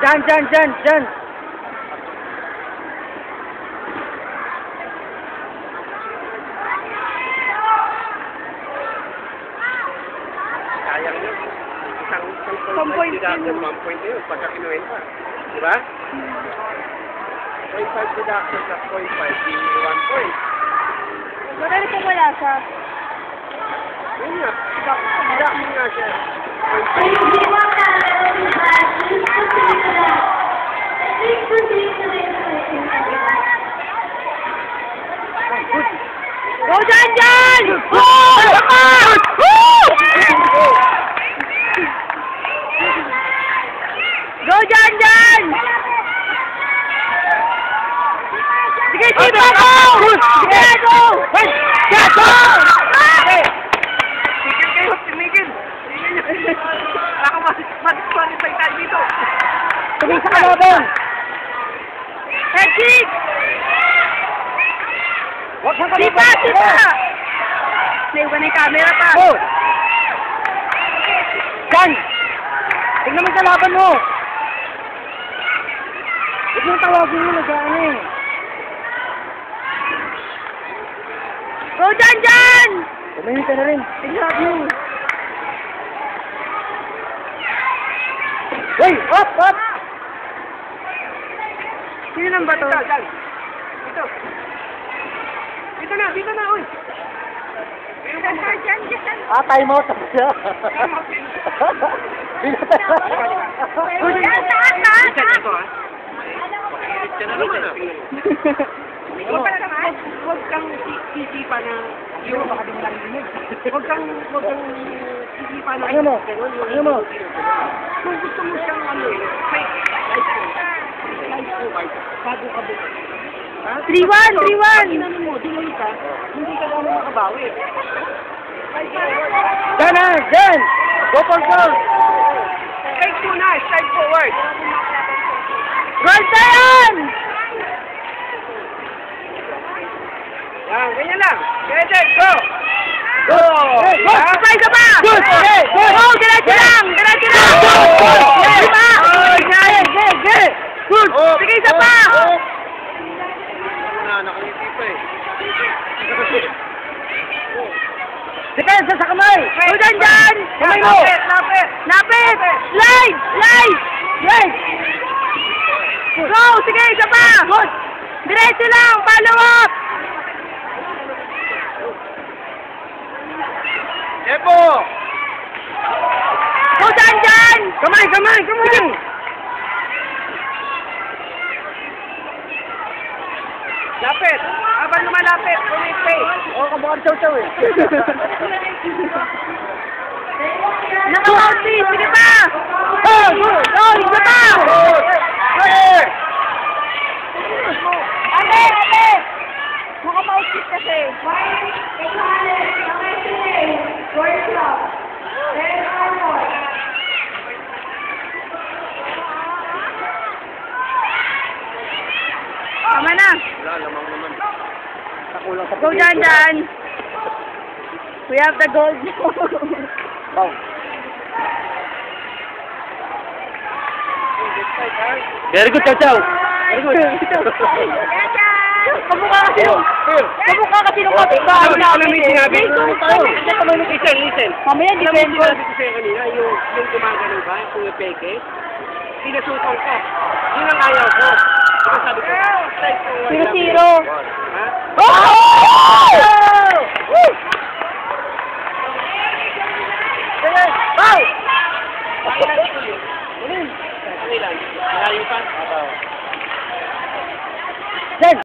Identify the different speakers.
Speaker 1: Dyan.
Speaker 2: Sayang yun. Isang point deduction, 1 point na yun. Pagka kinuhin pa. Diba? 0.5 deduction sa 0.5, di 1 point.
Speaker 3: Madali kung wala siya.
Speaker 2: Yun nga. Deduction nga siya. 0.5.
Speaker 3: Go dyan! Go dyan! Sige, Tipa! Go! Sige, go! Go!
Speaker 2: Tigil kayo! Tumigil! Baka mag-qualify tayo dito.
Speaker 1: Tumig sa kalaban!
Speaker 3: Head kick!
Speaker 1: Huwag sa
Speaker 3: Tipa!
Speaker 1: kalaban!
Speaker 3: Tipa! Naiwan na yung camera pa.
Speaker 1: Go! Dyan! Tignan mo yung kalaban mo! Huwag mong tawagin mo, nag-ano eh.
Speaker 3: Go dyan!
Speaker 1: Tumingin ka na rin.
Speaker 3: Tignan mo.
Speaker 1: Uy! Up!
Speaker 3: Sino nang bato?
Speaker 2: Dyan. Dito. Dito na, uy.
Speaker 3: Dyan.
Speaker 1: Time out.
Speaker 2: Huwag kang isipa na yung baka di mo narinig. Huwag kang isipa na
Speaker 1: Ano mo?
Speaker 2: Kung gusto mo siyang life ko bago ka buka.
Speaker 3: 3-1!
Speaker 2: Inanin mo, delay ka, hindi ka gano'n makabawi.
Speaker 1: Dyan! Go for goal!
Speaker 2: Strike muna, strike forward.
Speaker 3: Goal na yan!
Speaker 2: Yan, ganyan lang. Ganyan, go!
Speaker 1: Go!
Speaker 3: Sabay ka pa!
Speaker 1: Good!
Speaker 3: Go! Diretso lang!
Speaker 1: Good!
Speaker 3: Sige, isa pa!
Speaker 2: Nakangiti pa eh.
Speaker 1: Depensa sa kamay!
Speaker 3: Go dyan!
Speaker 1: Kamay mo!
Speaker 3: Lapit! Slide! Go! Sige, isa pa!
Speaker 1: Good!
Speaker 3: Diretso lang! Follow up!
Speaker 2: Epo!
Speaker 3: Go dyan!
Speaker 1: Kamay!
Speaker 2: Lapit! Habang lumalapit, may space.
Speaker 1: Oo, kamukha ng chow-chow eh.
Speaker 3: Naka-bouncy! Sige pa!
Speaker 1: Good!
Speaker 3: Go! Isa pa! Ate! Naka-bouncy kasi. Tama na.
Speaker 2: Wala, lamang naman.
Speaker 1: Nakulang sa
Speaker 3: Go dyan! We have the gold.
Speaker 1: Wow. Very good, chow-chow. Very good.
Speaker 3: Kamukha kasi nung kapitbahay namin.
Speaker 2: Listen.
Speaker 3: Mamaya,
Speaker 2: Alam mo,
Speaker 3: depende.
Speaker 2: sinabi ko sa'yo kanina, yung gumagano ba, yung pumipeke, pinasukan ko. Yun ang ayaw ko. Diba sabi ko, strike forward.
Speaker 3: 0-0.
Speaker 2: Ha?
Speaker 3: Oh!